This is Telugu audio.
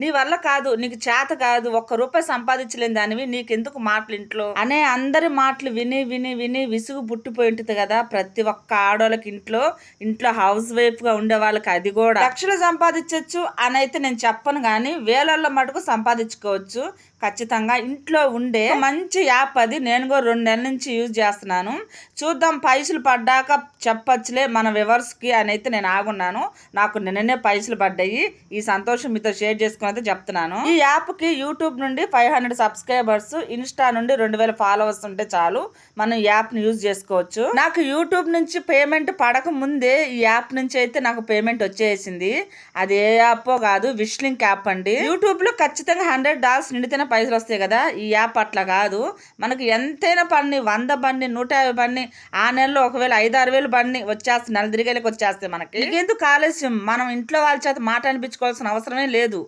నీ వల్ల కాదు, నీకు చేత కాదు, ఒక్క రూపాయి సంపాదించలేని దానివి, నీకెందుకు మాటలు ఇంట్లో అనే అందరి మాటలు విని విని విని విసుగు పుట్టిపోయి ఉంటుంది కదా ప్రతి ఒక్క ఆడోళ్ళకి. ఇంట్లో హౌస్ వైఫ్ గా ఉండే వాళ్ళకి అది కూడా లక్షలు సంపాదించవచ్చు అని అయితే నేను చెప్పను, కానీ వేలల్లో మటుకు సంపాదించుకోవచ్చు ఖచ్చితంగా. ఇంట్లో ఉండే మంచి యాప్ అది. నేను కూడా 2 నెలల నుంచి యూజ్ చేస్తున్నాను. చూద్దాం, పైసలు పడ్డాక చెప్పచ్చులే మన వివర్స్ కి అని అయితే నేను ఆగున్నాను. నాకు నిన్ననే పైసలు పడ్డాయి. ఈ సంతోషం మీతో షేర్ చేసుకుని అయితే చెప్తున్నాను. ఈ యాప్ కి యూట్యూబ్ నుండి 500 సబ్స్క్రైబర్స్, ఇన్స్టా నుండి 2000 ఫాలోవర్స్ ఉంటే చాలు మనం యాప్ ని యూజ్ చేసుకోవచ్చు. నాకు యూట్యూబ్ నుంచి పేమెంట్ పడక ముందే ఈ యాప్ నుంచి అయితే నాకు పేమెంట్ వచ్చేసింది. అది ఏ యాప్ కాదు, విష్లింక్ యాప్ అండి. యూట్యూబ్ లో ఖచ్చితంగా $100 నిండితేనే పైసలు వస్తాయి కదా. ఈ యాప్ అట్లా కాదు. మనకు ఎంతైనా పని 100 బండి 150 బండి ఆ నెలలో ఒకవేళ 5-6 వేలు బండి వచ్చేస్తాయి, నెల తిరిగేళ్ళకి వచ్చేస్తాయి మనకి. ఎందుకు ఆలస్యం, మనం ఇంట్లో వాళ్ళ చేత మాట అనిపించుకోవాల్సిన అవసరమే లేదు.